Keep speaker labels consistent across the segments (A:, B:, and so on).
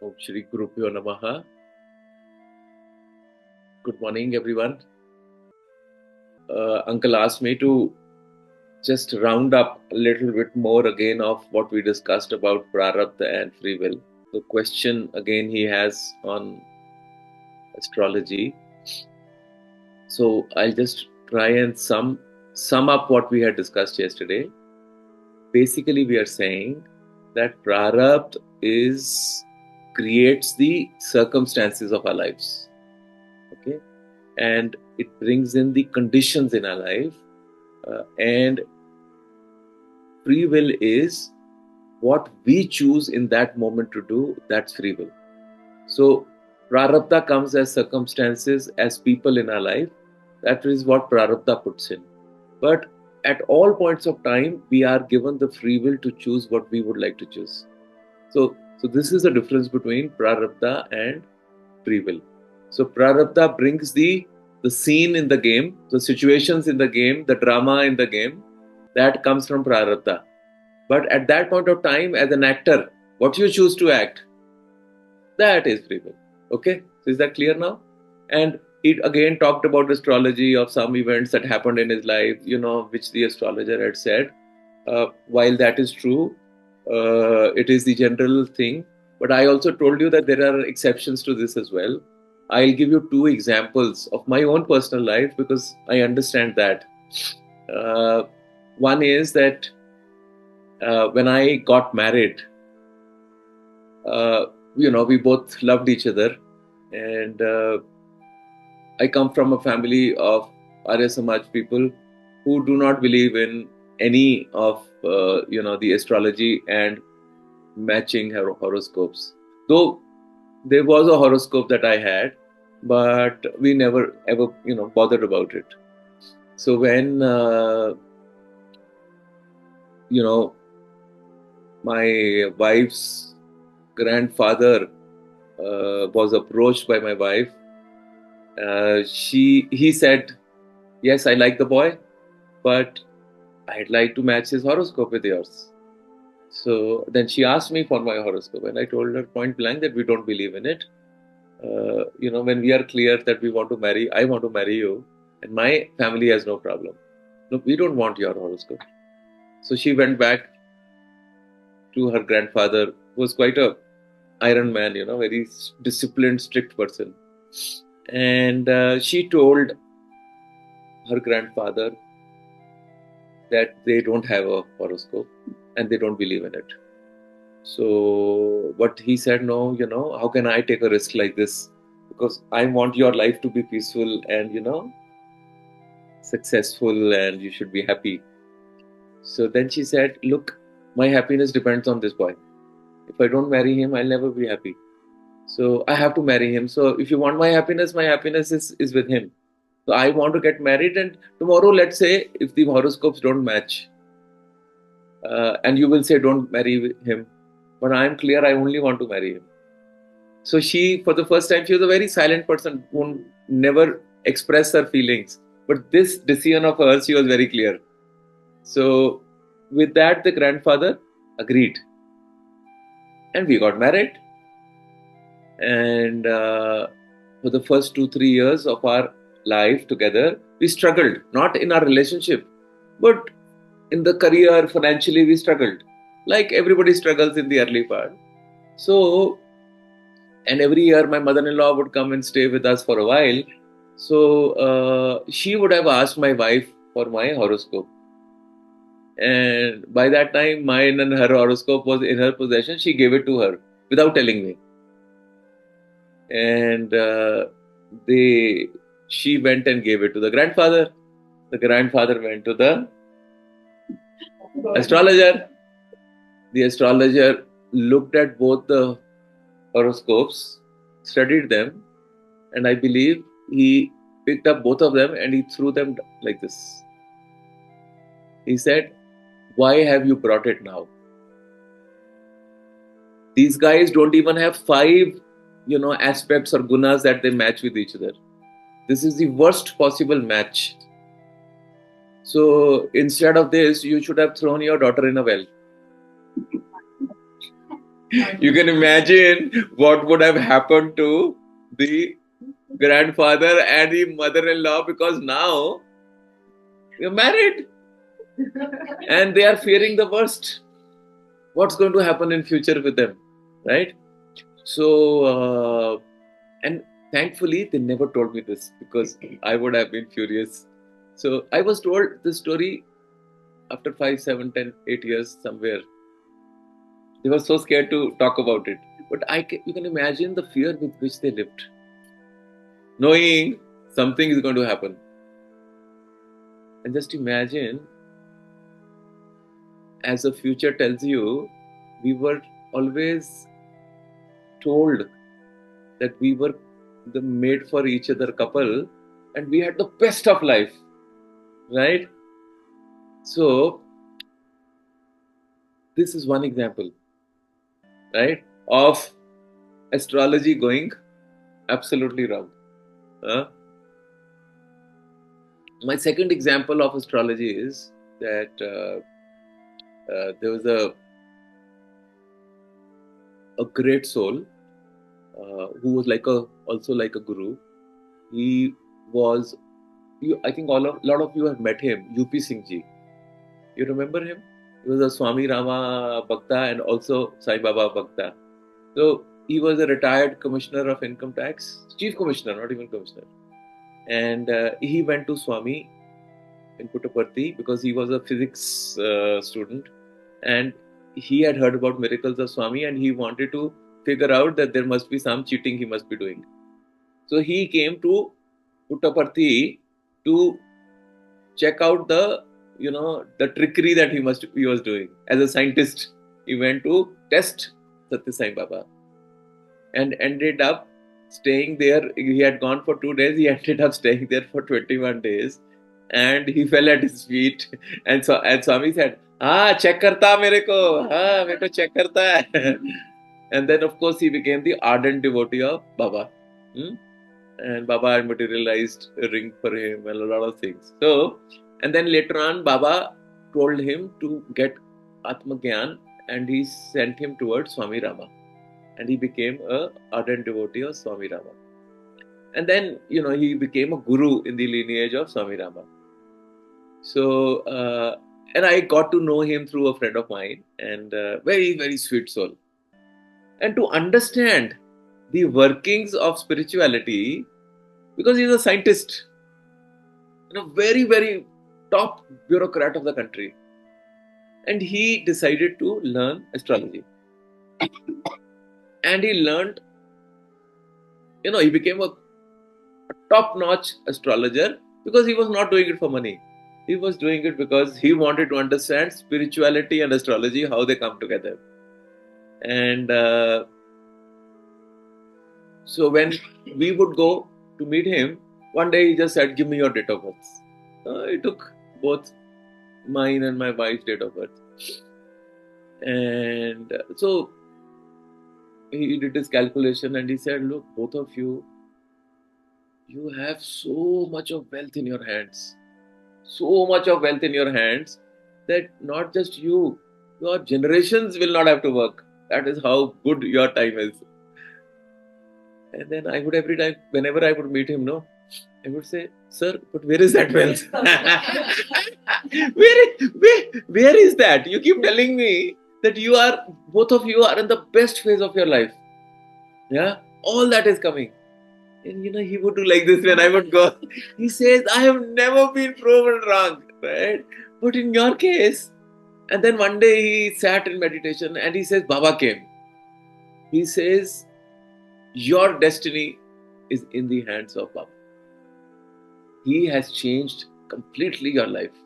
A: Om Shri Gurubhyo Namaha. Good morning, everyone. Uncle asked me to just round up a little bit more again of what we discussed about Prarabdha and free will. The question again he has on astrology. So I'll just try and sum up what we had discussed yesterday. Basically, we are saying that Prarabdha creates the circumstances of our lives. Okay? And it brings in the conditions in our life, and free will is what we choose in that moment to do. That's free will. So prarabdha comes as circumstances, as people in our life. That is what prarabdha puts in. But at all points of time, we are given the free will to choose what we would like to choose. So this is the difference between prarabdha and free will. So prarabdha brings the scene in the game, the situations in the game, the drama in the game, that comes from prarabdha. But at that point of time, as an actor, what you choose to act, that is free will. Okay, so is that clear now? And it again talked about astrology of some events that happened in his life, which the astrologer had said. While that is true, it is the general thing. But I also told you that there are exceptions to this as well. I'll give you two examples of my own personal life because I understand that. One is that when I got married, we both loved each other, and I come from a family of Arya Samaj people who do not believe in any of the astrology and matching horoscopes. Though there was a horoscope that I had, but we never ever bothered about it. So when my wife's grandfather was approached by my wife, he said, yes, I like the boy, but I'd like to match his horoscope with yours. So then she asked me for my horoscope, and I told her point blank that we don't believe in it. When we are clear that we want to marry, I want to marry you, and my family has no problem. No, we don't want your horoscope. So she went back to her grandfather, who was quite a iron man, very disciplined, strict person. And she told her grandfather that they don't have a horoscope and they don't believe in it. So, but he said, no, how can I take a risk like this? Because I want your life to be peaceful and, successful, and you should be happy. So then she said, look, my happiness depends on this boy. If I don't marry him, I'll never be happy. So I have to marry him. So if you want my happiness is with him. So I want to get married, and tomorrow, let's say, if the horoscopes don't match, and you will say don't marry him, but I am clear, I only want to marry him. So she, for the first time, she was a very silent person who never expressed her feelings. But this decision of hers, she was very clear. So with that, the grandfather agreed. And we got married. And for the first 2-3 years of our life together, we struggled, not in our relationship, but in the career, financially, we struggled. Like everybody struggles in the early part. So, and every year my mother-in-law would come and stay with us for a while. So she would have asked my wife for my horoscope. And by that time, mine and her horoscope was in her possession. She gave it to her without telling me. And she went and gave it to the grandfather. The grandfather went to the astrologer. The astrologer looked at both the horoscopes, studied them, and I believe he picked up both of them and he threw them like this. He said, why have you brought it now? These guys don't even have 5 aspects or gunas that they match with each other. This is the worst possible match. So instead of this, you should have thrown your daughter in a well. You can imagine what would have happened to the grandfather and the mother-in-law, because now you're married and they are fearing the worst. What's going to happen in future with them, right? So, and thankfully they never told me this, because I would have been furious. So I was told this story after 5, 7, 10, 8 years somewhere. They were so scared to talk about it. But you can imagine the fear with which they lived, knowing something is going to happen. And just imagine, as the future tells you, we were always told that we were the made for each other couple and we had the best of life, right? So, this is one example, right, of astrology going absolutely wrong. My second example of astrology is that there was a great soul who was also like a guru. He was, I think a lot of you have met him, UP Singh Ji. You remember him? He was a Swami Rama Bhakta and also Sai Baba Bhakta. So he was a retired commissioner of income tax, chief commissioner, not even commissioner. And he went to Swami in Puttaparthi because he was a physics student, and he had heard about miracles of Swami and he wanted to figure out that there must be some cheating he must be doing. So he came to Puttaparthi to check out the trickery that he was doing. As a scientist, he went to test Satya Sai Baba and ended up staying there. He had gone for 2 days. He ended up staying there for 21 days, and he fell at his feet. And Swami said, check karta mere ko check karta hai." And then, of course, he became the ardent devotee of Baba. And Baba had materialized a ring for him and a lot of things. So, and then later on, Baba told him to get Atma Gyan, and he sent him towards Swami Rama. And he became a ardent devotee of Swami Rama. And then, he became a guru in the lineage of Swami Rama. So, and I got to know him through a friend of mine, and very, very sweet soul. And to understand the workings of spirituality, because he's a scientist, very, very top bureaucrat of the country. And he decided to learn astrology. And he learned, he became a top-notch astrologer because he was not doing it for money. He was doing it because he wanted to understand spirituality and astrology, how they come together. And so when we would go to meet him, one day he just said, "Give me your date of birth." He took both mine and my wife's date of birth. And so he did his calculation and he said, "Look, both of you have so much of wealth in your hands. So much of wealth in your hands that not just you, your generations will not have to work. That is how good your time is." And then I would every time, whenever I would meet him, I would say, "Sir, but where is that wealth? where is that? You keep telling me that both of you are in the best phase of your life. Yeah, all that is coming." And he would do like this when I would go. He says, "I have never been proven wrong, right? But in your case," and then one day he sat in meditation and he says, Baba came. He says, "Your destiny is in the hands of Baba. He has changed completely your life."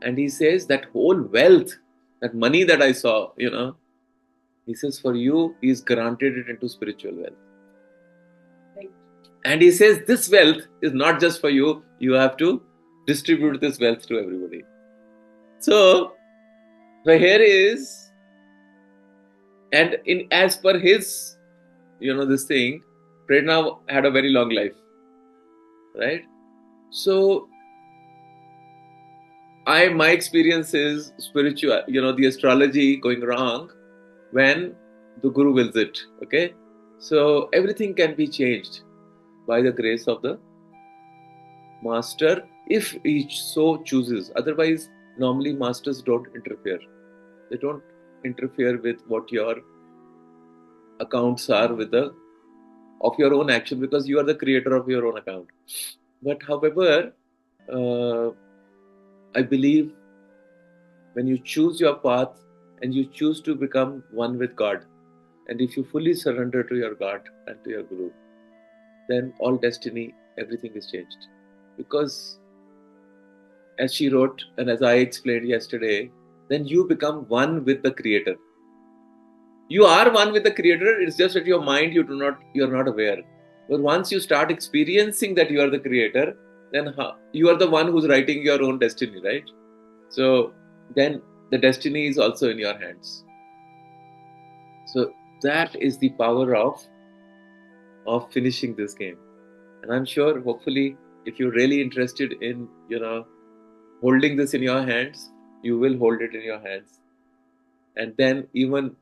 A: And he says, "That whole wealth, that money that I saw, he says, for you, he's granted it into spiritual wealth." Right. And he says, "This wealth is not just for you. You have to distribute this wealth to everybody." So here is, and as per his, this thing, Prerna had a very long life, right? So my experience is spiritual, the astrology going wrong when the Guru wills it. Okay, so everything can be changed by the grace of the master if he so chooses. Otherwise, normally masters don't interfere. They don't interfere with what your accounts are with the of your own action, because you are the creator of your own account. But however, I believe when you choose your path and you choose to become one with God, and if you fully surrender to your God and to your Guru, then all destiny, everything is changed. Because as she wrote and as I explained yesterday, then you become one with the Creator. You are one with the Creator, it's just that your mind you're not aware. But once you start experiencing that you are the Creator, then you are the one who's writing your own destiny, right? So then the destiny is also in your hands. So that is the power of finishing this game. And I'm sure, hopefully, if you're really interested in, holding this in your hands, you will hold it in your hands. And then even,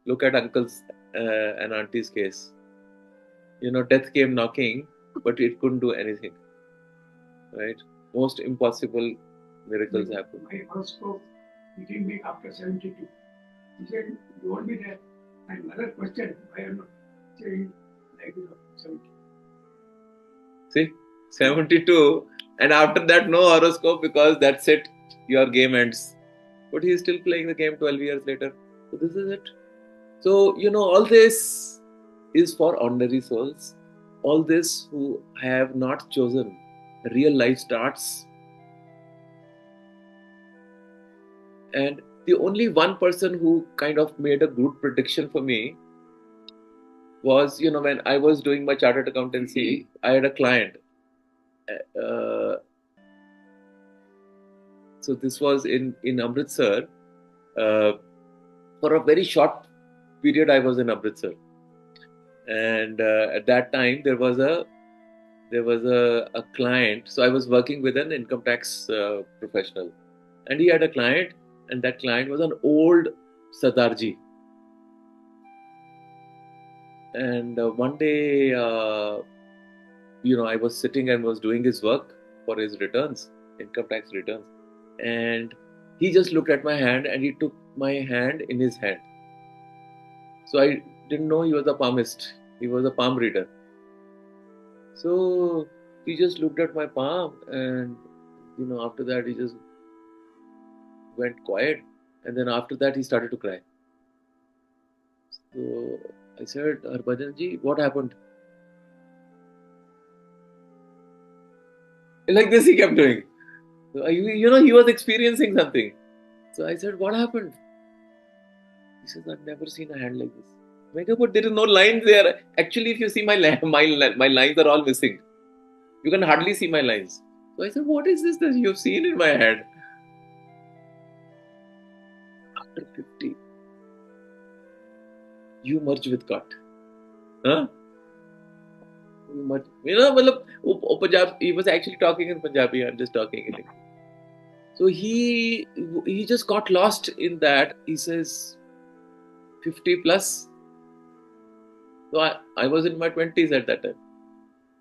A: look at uncle's and auntie's case. Death came knocking, but it couldn't do anything. Right? Most impossible miracles happen.
B: My horoscope, he came back after 72. He said, you won't be there. And another question, why am I not saying like 70?
A: See, 72, and after that, no horoscope, because that's it, your game ends. But he's still playing the game 12 years later. So, this is it. So, all this is for ordinary souls. All this who have not chosen real life starts. And the only one person who kind of made a good prediction for me was, when I was doing my chartered accountancy, I had a client. So this was in Amritsar. For a very short period, I was in Amritsar, and at that time there was a client. So I was working with an income tax professional, and he had a client, and that client was an old Sardarji. And one day, I was sitting and was doing his work for his returns, income tax returns, and he just looked at my hand and he took my hand in his hand. So I didn't know he was a palmist. He was a palm reader. So he just looked at my palm, and after that he just went quiet, and then after that he started to cry. So I said, Harbhajan ji, what happened? Like this he kept doing. So, he was experiencing something. So I said, what happened? He says, I've never seen a hand like this. But there is no lines there. Actually, if you see my lines are all missing. You can hardly see my lines. So I said, what is this that you've seen in my hand? After 50, you merge with God. Huh? He was actually talking in Punjabi. I'm just talking in English. So he just got lost in that. He says 50 plus. So I was in my 20s at that time.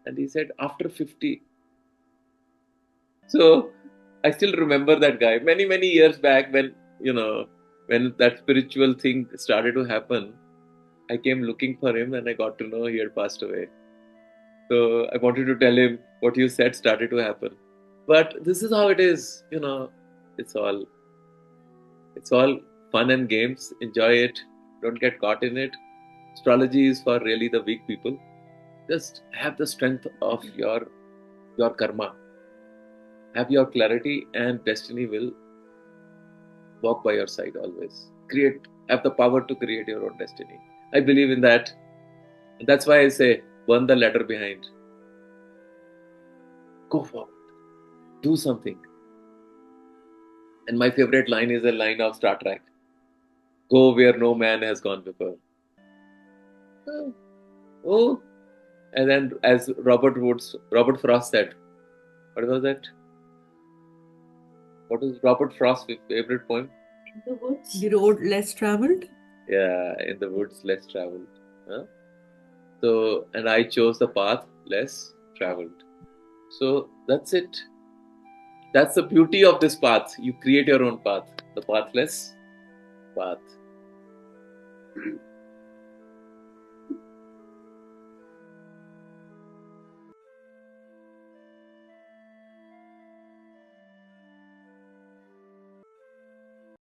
A: And he said after 50. So I still remember that guy. Many, many years back, when that spiritual thing started to happen, I came looking for him and I got to know he had passed away. So I wanted to tell him what you said started to happen. But this is how it is, it's all fun and games. Enjoy it. Don't get caught in it. Astrology is for really the weak people. Just have the strength of your karma. Have your clarity, and destiny will walk by your side always. Have the power to create your own destiny. I believe in that. And that's why I say, burn the letter behind. Go forward. Do something. And my favorite line is a line of Star Trek. Go where no man has gone before. Oh. And then, as Robert Frost said, what was that? What is Robert Frost's favorite poem?
C: In the woods. The road less traveled.
A: Yeah, in the woods less traveled. Huh? So, and I chose the path less traveled. So that's it. That's the beauty of this path. You create your own path, the pathless path.